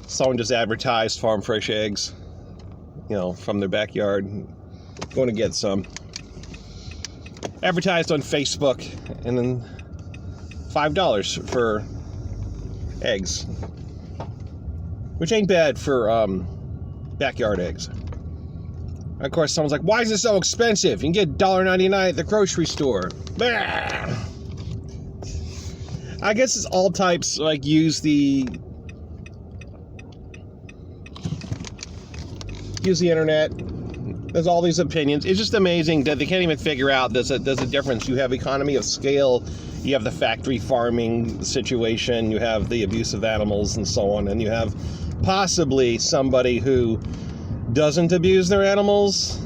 someone just advertised farm fresh eggs, you know, from their backyard. Going to get some. Advertised on Facebook, and then $5 for eggs, which ain't bad for backyard eggs. Of course, someone's like, why is it so expensive? You can get $1.99 at the grocery store. Bah! I guess it's all types, like, use the internet. There's all these opinions. It's just amazing that they can't even figure out there's a difference. You have economy of scale, you have the factory farming situation, you have the abuse of animals and so on, and you have possibly somebody who doesn't abuse their animals.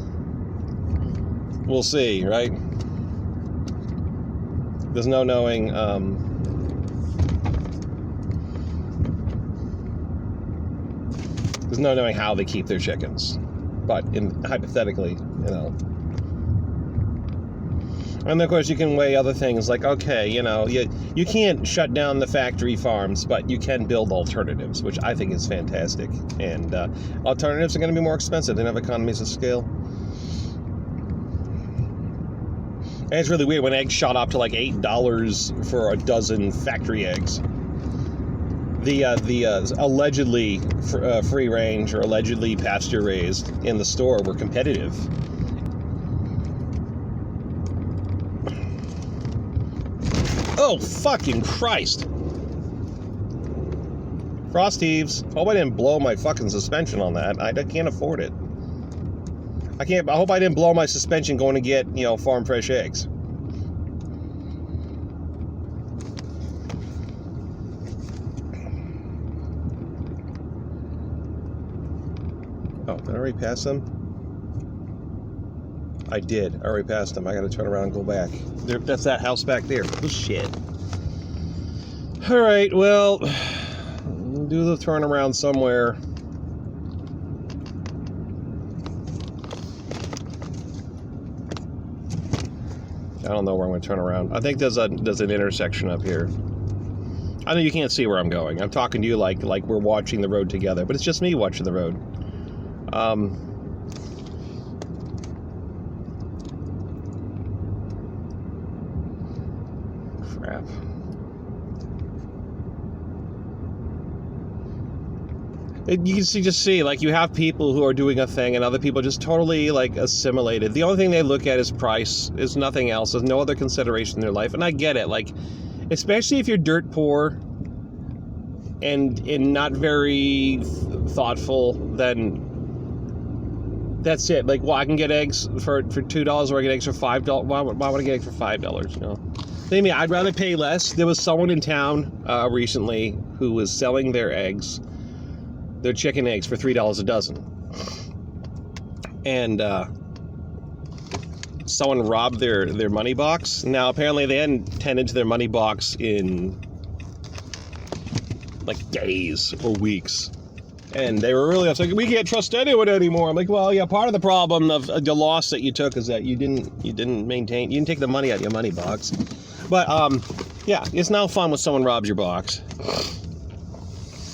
We'll see, right? There's no knowing. There's no knowing how they keep their chickens, but hypothetically, you know. And of course, you can weigh other things like, okay, you know, you can't shut down the factory farms, but you can build alternatives, which I think is fantastic. And alternatives are going to be more expensive. They don't have economies of scale. And it's really weird when eggs shot up to like $8 for a dozen factory eggs. The allegedly free range or allegedly pasture raised in the store were competitive. Oh, fucking Christ. Frost heaves. Hope I didn't blow my fucking suspension on that. I can't afford it. I hope I didn't blow my suspension going to get, you know, farm fresh eggs. Oh, did I already pass them? I did. I already passed them. I gotta turn around and go back. That's that house back there. Oh, shit. Alright, well, do the turnaround somewhere. I don't know where I'm going to turn around. I think there's an intersection up here. I know you can't see where I'm going. I'm talking to you like we're watching the road together, but it's just me watching the road. Crap. You can just see, like, you have people who are doing a thing and other people just totally, like, assimilated. The only thing they look at is price, is nothing else. There's no other consideration in their life. And I get it, like, especially if you're dirt poor and not very thoughtful, then that's it. Like, well, I can get eggs for $2 or I get eggs for $5. Why would I get eggs for $5, you know? Maybe I'd rather pay less. There was someone in town recently who was selling their eggs, their chicken eggs, for $3 a dozen. And someone robbed their money box. Now, apparently they hadn't tended to their money box in like days or weeks. And they were really upset. We can't trust anyone anymore. I'm like, well, yeah, part of the problem of the loss that you took is that you didn't take the money out of your money box. But yeah, it's now fun when someone robs your box.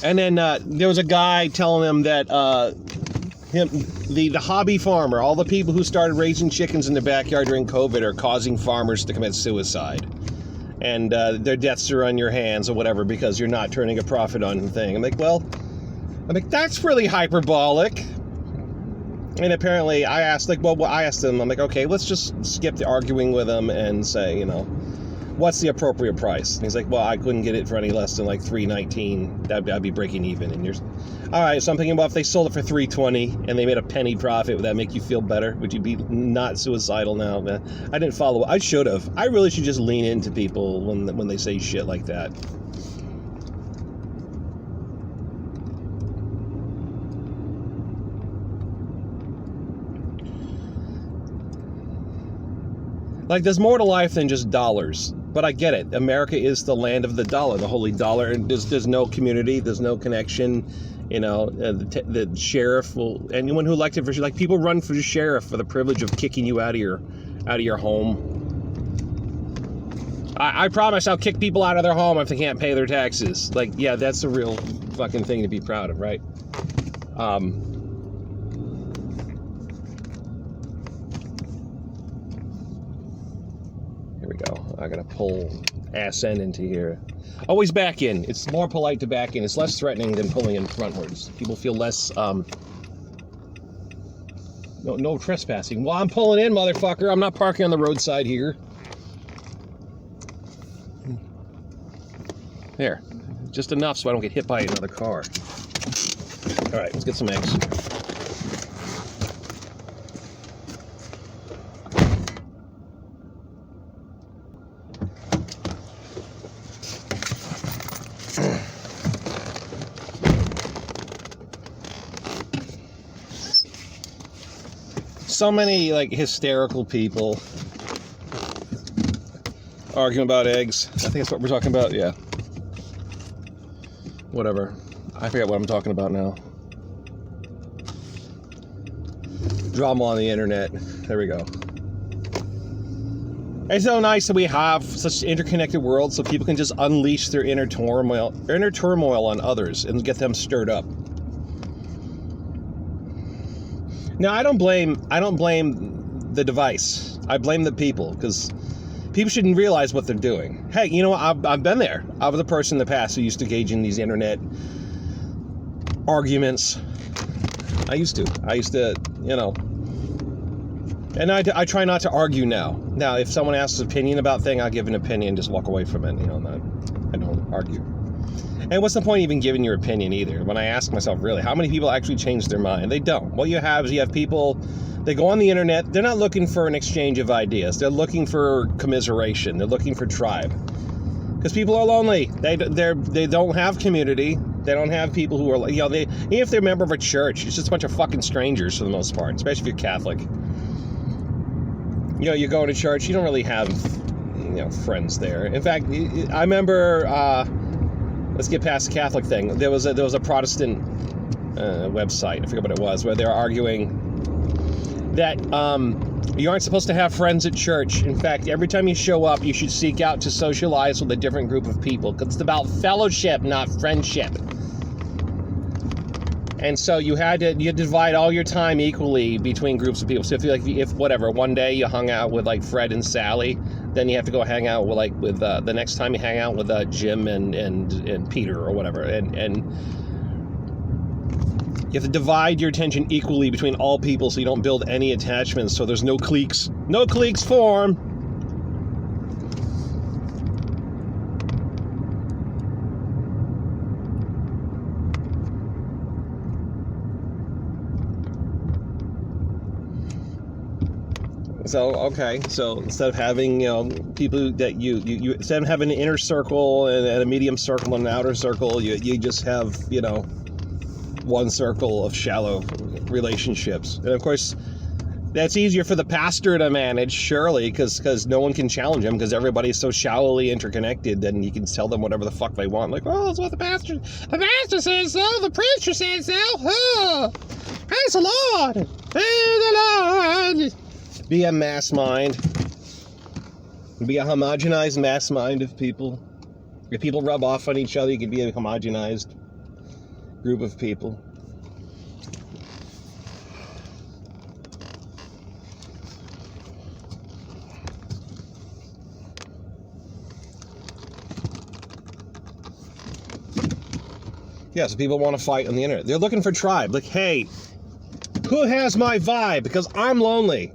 And then there was a guy telling them that the hobby farmer, all the people who started raising chickens in their backyard during COVID are causing farmers to commit suicide. And their deaths are on your hands or whatever because you're not turning a profit on the thing. I'm like, that's really hyperbolic. And apparently I asked them, I'm like, okay, let's just skip the arguing with them and say, you know, what's the appropriate price? And he's like, well, I couldn't get it for any less than like $3.19. That'd be breaking even. And you're, all right, so I'm thinking, well, if they sold it for $3.20 and they made a penny profit, would that make you feel better? Would you be not suicidal now? Man, I didn't follow. I should have. I really should just lean into people when they say shit like that. Like, there's more to life than just dollars. But I get it. America is the land of the dollar, the holy dollar. And there's no community. There's no connection. You know, the sheriff will... Anyone who elected for... Like, people run for the sheriff for the privilege of kicking you out of your home. I promise I'll kick people out of their home if they can't pay their taxes. Like, yeah, that's a real fucking thing to be proud of, right? Here we go. I gotta pull ass end into here. Always back in. It's more polite to back in. It's less threatening than pulling in frontwards. People feel less, no trespassing. Well, I'm pulling in, motherfucker. I'm not parking on the roadside here. There. Just enough so I don't get hit by another car. All right, let's get some eggs. So many like hysterical people arguing about eggs. I think that's what we're talking about. Yeah. Whatever. I forget what I'm talking about now. Drama on the internet. There we go. It's so nice that we have such an interconnected world so people can just unleash their inner turmoil on others and get them stirred up. Now, I don't blame the device. I blame the people, because people shouldn't realize what they're doing. Hey, you know what? I've been there. I was a person in the past who used to engage in these internet arguments. I used to, you know. And I try not to argue now. Now, if someone asks an opinion about thing, I'll give an opinion, just walk away from it. You know, I don't argue. And what's the point of even giving your opinion either? When I ask myself, really, how many people actually change their mind? They don't. What you have is you have people, they go on the internet, they're not looking for an exchange of ideas. They're looking for commiseration. They're looking for tribe. Because people are lonely. They don't have community. They don't have people who are, you know, even if they're a member of a church, it's just a bunch of fucking strangers for the most part, especially if you're Catholic. You know, you're going to church, you don't really have, you know, friends there. In fact, I remember, let's get past the Catholic thing. There was a Protestant website, I forget what it was, where they were arguing that you aren't supposed to have friends at church. In fact, every time you show up, you should seek out to socialize with a different group of people, because it's about fellowship, not friendship. And so you had to divide all your time equally between groups of people. So if whatever, one day you hung out with like Fred and Sally, then you have to go hang out with the next time you hang out with Jim and Peter or whatever, and you have to divide your attention equally between all people so you don't build any attachments. So there's no cliques. No cliques form. So, okay, so instead of having, you know, people that you instead of having an inner circle and a medium circle and an outer circle, you just have, you know, one circle of shallow relationships. And of course, that's easier for the pastor to manage, surely, because no one can challenge him, because everybody's so shallowly interconnected, then you can tell them whatever the fuck they want. Like, oh, that's what the pastor says so, the preacher says so, oh, praise the Lord, praise the Lord. Be a mass mind. Be a homogenized mass mind of people. If people rub off on each other, you can be a homogenized group of people. Yeah, so people want to fight on the internet. They're looking for tribe. Like, hey, who has my vibe? Because I'm lonely.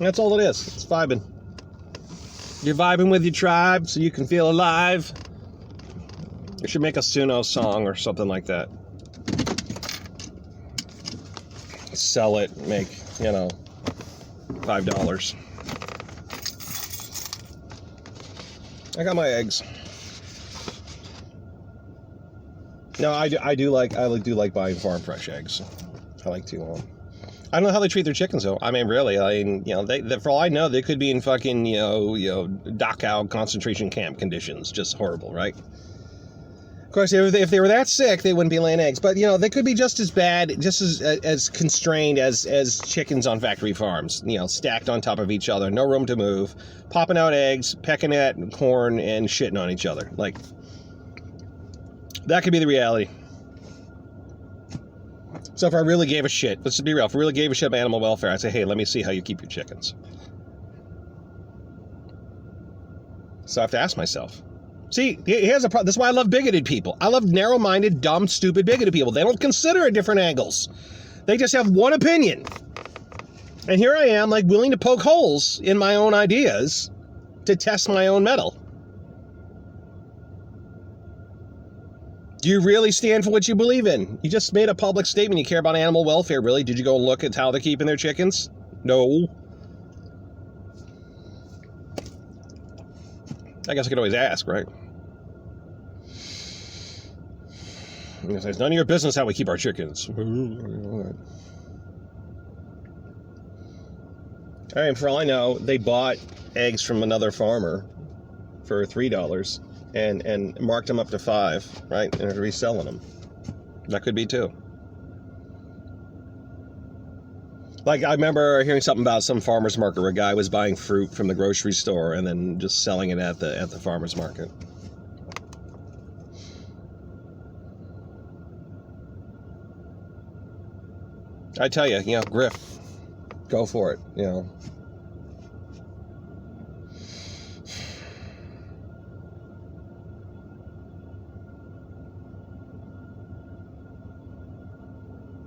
That's all it is. It's vibing. You're vibing with your tribe so you can feel alive. You should make a Suno song or something like that. Sell it, make, you know, $5. I got my eggs. No, I do like buying farm fresh eggs. I like to. I don't know how they treat their chickens though. I mean, really, you know, they for all I know, they could be in fucking, you know, Dachau concentration camp conditions, just horrible, right? course, if they were that sick, they wouldn't be laying eggs. But, you know, they could be just as bad, just as constrained as chickens on factory farms. You know, stacked on top of each other, no room to move, popping out eggs, pecking at corn, and shitting on each other. Like, that could be the reality. So if I really gave a shit, let's just be real, if I really gave a shit about animal welfare, I'd say, hey, let me see how you keep your chickens. So I have to ask myself. See, here's a problem. This is why I love bigoted people. I love narrow-minded, dumb, stupid, bigoted people. They don't consider different angles. They just have one opinion. And here I am, like, willing to poke holes in my own ideas to test my own mettle. Do you really stand for what you believe in? You just made a public statement. You care about animal welfare, really? Did you go and look at how they're keeping their chickens? No. I guess I could always ask, right? It's none of your business how we keep our chickens. And for all I know, they bought eggs from another farmer for $3 and marked them up to $5, right? And are reselling them. That could be too. Like, I remember hearing something about some farmer's market where a guy was buying fruit from the grocery store and then just selling it at the farmer's market. I tell you, you know, grift. Go for it, you know.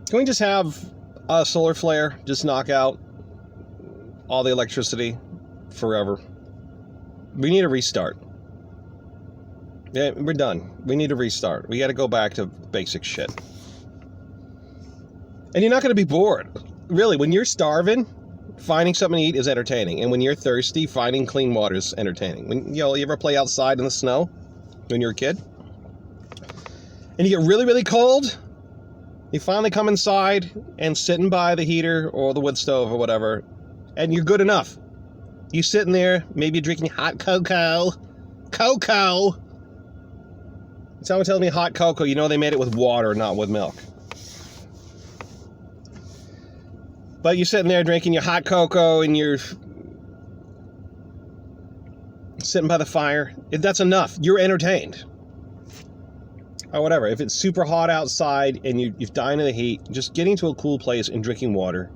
Can we just have a solar flare just knock out all the electricity forever? We need a restart. Yeah, we're done. We need a restart. We got to go back to basic shit. And you're not going to be bored. Really, when you're starving, finding something to eat is entertaining. And when you're thirsty, finding clean water is entertaining. When, you know, you ever play outside in the snow when you're a kid? And you get really, really cold? You finally come inside and sitting by the heater or the wood stove or whatever, and you're good enough. You sitting there, maybe drinking hot cocoa. Cocoa! Someone tells me hot cocoa, you know they made it with water, not with milk. But you're sitting there drinking your hot cocoa and you're sitting by the fire. If that's enough, you're entertained. Or whatever. If it's super hot outside and you're dying of the heat, just getting to a cool place and drinking water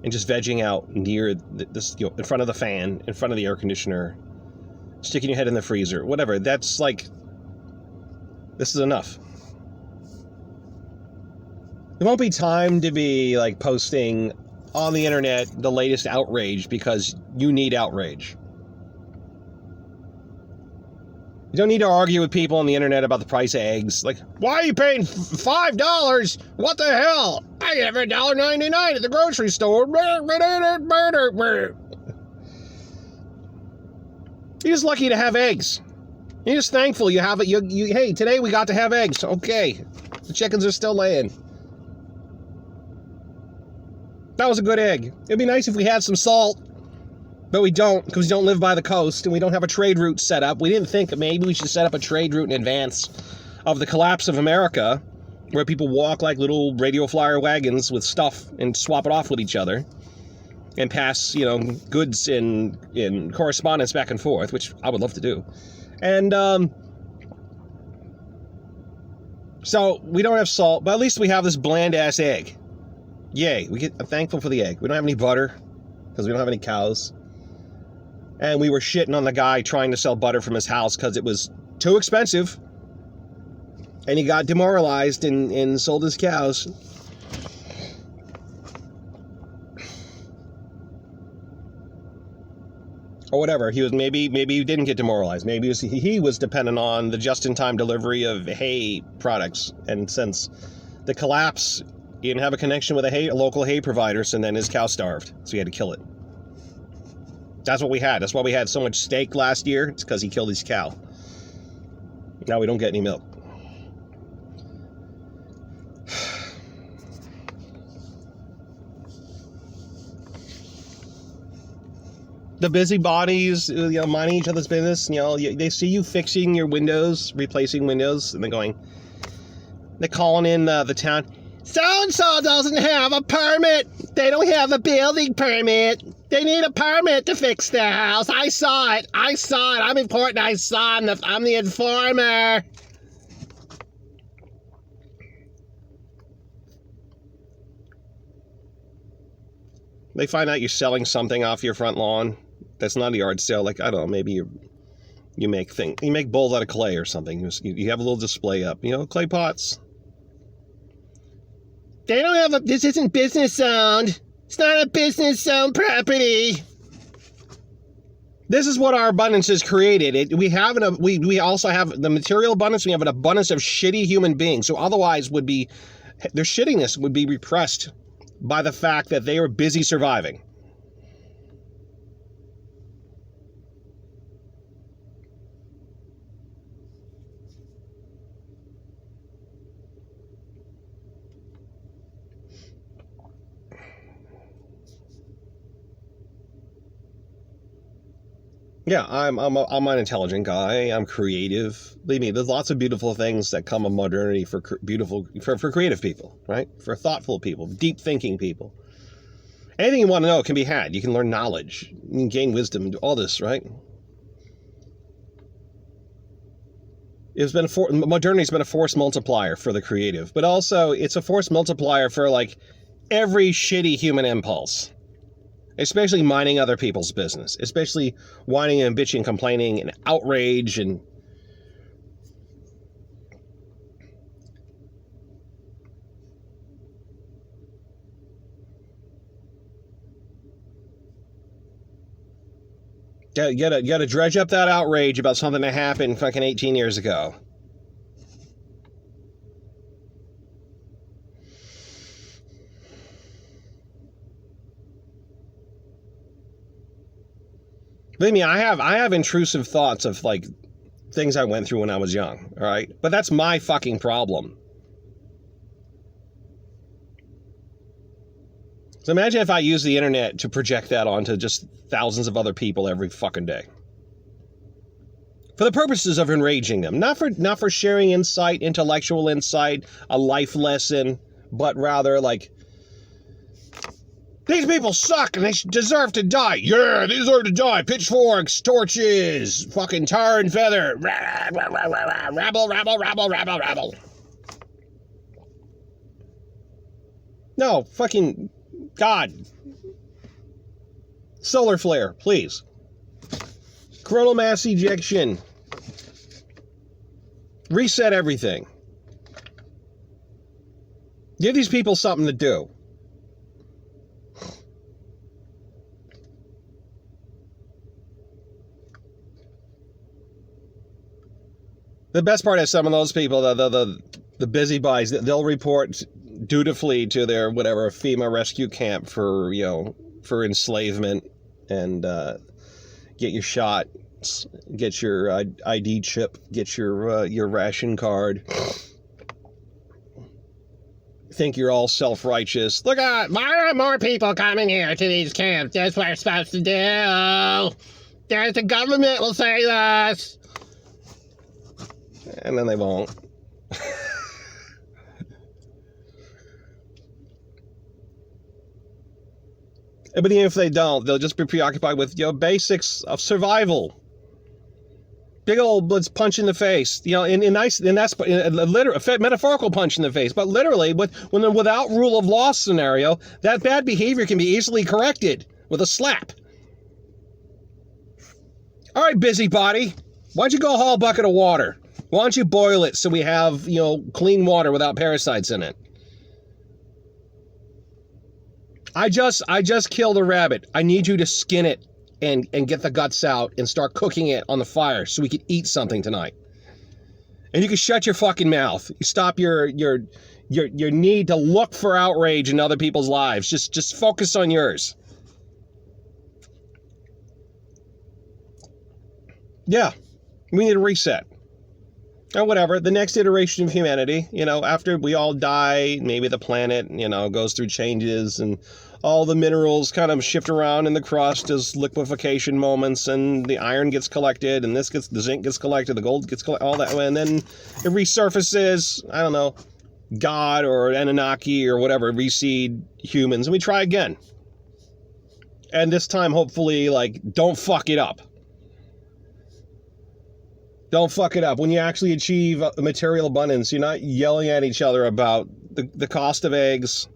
and just vegging out near this, you know, in front of the fan, in front of the air conditioner, sticking your head in the freezer, whatever. That's like, this is enough. There won't be time to be like posting on the internet the latest outrage because you need outrage. You don't need to argue with people on the internet about the price of eggs. Like, why are you paying $5? What the hell? I have $1.99 at the grocery store. You're just lucky to have eggs. You're just thankful you have it. Hey, today we got to have eggs. Okay. The chickens are still laying. That was a good egg. It'd be nice if we had some salt. But we don't, because we don't live by the coast, and we don't have a trade route set up. We didn't think that maybe we should set up a trade route in advance of the collapse of America, where people walk like little radio flyer wagons with stuff and swap it off with each other, and pass, you know, goods in correspondence back and forth, which I would love to do. And so we don't have salt, but at least we have this bland-ass egg. Yay, I'm thankful for the egg. We don't have any butter, because we don't have any cows. And we were shitting on the guy trying to sell butter from his house because it was too expensive. And he got demoralized and sold his cows. Or whatever. He was maybe he didn't get demoralized. Maybe he was dependent on the just-in-time delivery of hay products. And since the collapse, he didn't have a connection with a local hay provider, so then his cow starved. So he had to kill it. That's what we had. That's why we had so much steak last year. It's because he killed his cow. Now we don't get any milk. The busybodies, minding each other's business. They see you fixing your windows, replacing windows, and they're calling in the town. So-and-so doesn't have a permit. They don't have a building permit. They need a permit to fix their house. I saw it. I'm important. I saw it. I'm the informer. They find out you're selling something off your front lawn. That's not a yard sale. Like, I don't know, maybe you make bowls out of clay or something. You have a little display up. Clay pots. They don't have this isn't business owned. It's not a business owned property. This is what our abundance has created. We also have the material abundance. We have an abundance of shitty human beings. So otherwise their shittiness would be repressed by the fact that they are busy surviving. Yeah, I'm an intelligent guy. I'm creative. Believe me, there's lots of beautiful things that come of modernity for creative people, right? For thoughtful people, deep thinking people. Anything you want to know can be had. You can learn knowledge. You can gain wisdom. All this, right? Modernity's been a force multiplier for the creative, but also it's a force multiplier for like every shitty human impulse. Especially minding other people's business. Especially whining and bitching, complaining, and outrage, and you gotta dredge up that outrage about something that happened fucking 18 years ago. Believe me, I have intrusive thoughts of like things I went through when I was young, all right? But that's my fucking problem. So imagine if I use the internet to project that onto just thousands of other people every fucking day. For the purposes of enraging them, not for sharing insight, intellectual insight, a life lesson, but rather like, these people suck and they deserve to die. Yeah, they deserve to die. Pitchforks, torches, fucking tar and feather. Rabble, rabble, rabble, rabble, rabble. No, fucking God. Solar flare, please. Coronal Mass Ejection. Reset everything. Give these people something to do. The best part is some of those people, the busybodies, they'll report dutifully to their whatever FEMA rescue camp for enslavement and get your shot, get your ID chip, get your ration card. Think you're all self-righteous. Look at why are more people coming here to these camps? That's what we're supposed to do. The government will say this. And then they won't. But even if they don't, they'll just be preoccupied with basics of survival. Big old punch in the face, and that's a metaphorical punch in the face, but literally, without rule of law scenario, that bad behavior can be easily corrected with a slap. All right, busybody, why don't you go haul a bucket of water? Why don't you boil it so we have, clean water without parasites in it? I just killed a rabbit. I need you to skin it and get the guts out and start cooking it on the fire so we can eat something tonight. And you can shut your fucking mouth. You stop your need to look for outrage in other people's lives. Just focus on yours. Yeah, we need a reset. or whatever, the next iteration of humanity, you know, after we all die, maybe the planet, you know, goes through changes and all the minerals kind of shift around in the crust as liquefaction moments, and the iron gets collected, and the zinc gets collected, the gold gets collected, all that way, and then it resurfaces, I don't know, God or Anunnaki or whatever, reseed humans, and we try again. And this time, hopefully, like, don't fuck it up. Don't fuck it up. When you actually achieve material abundance, you're not yelling at each other about the cost of eggs.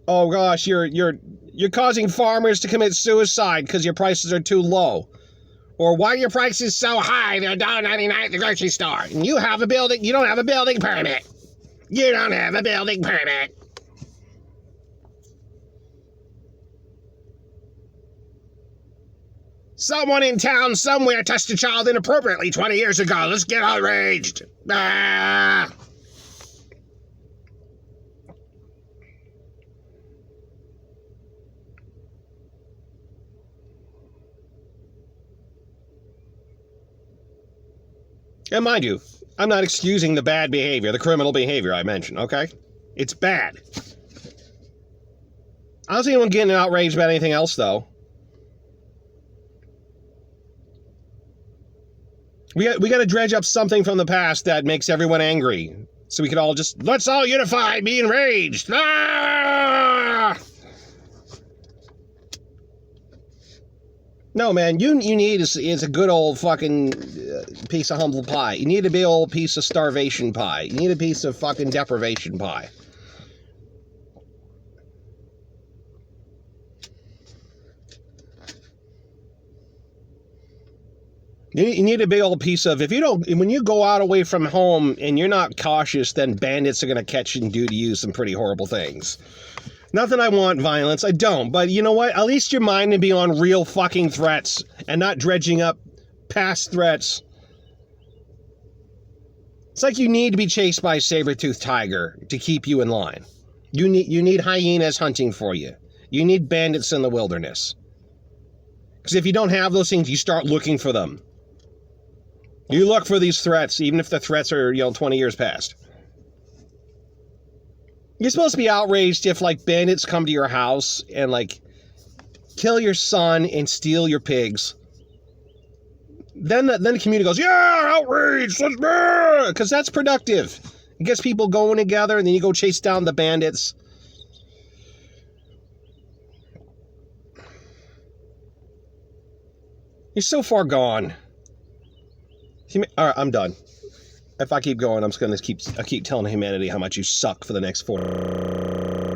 Oh gosh, you're causing farmers to commit suicide because your prices are too low. Or why are your prices so high? They're $1.99 at the grocery store. And you don't have a building permit. You don't have a building permit. Someone in town somewhere touched a child inappropriately 20 years ago. Let's get outraged. Ah! And mind you, I'm not excusing the bad behavior, the criminal behavior I mentioned, okay? It's bad. I don't see anyone getting outraged about anything else, though. We got to dredge up something from the past that makes everyone angry. So we could all just, let's all unify, be enraged. Ah! No, man, you need is a good old fucking piece of humble pie. You need a big old piece of starvation pie. You need a piece of fucking deprivation pie. You need a big old piece of, when you go out away from home and you're not cautious, then bandits are going to catch you and do to you some pretty horrible things. Not that I want violence, I don't, but you know what? At least your mind can be on real fucking threats and not dredging up past threats. It's like you need to be chased by a saber-toothed tiger to keep you in line. You need hyenas hunting for you. You need bandits in the wilderness. Because if you don't have those things, you start looking for them. You look for these threats, even if the threats are, 20 years past. You're supposed to be outraged if, like, bandits come to your house and, like, kill your son and steal your pigs. Then the community goes, yeah, outraged, because that's productive. It gets people going together, and then you go chase down the bandits. You're so far gone. All right, I'm done. If I keep going, I'm just going to keep telling humanity how much you suck for the next 4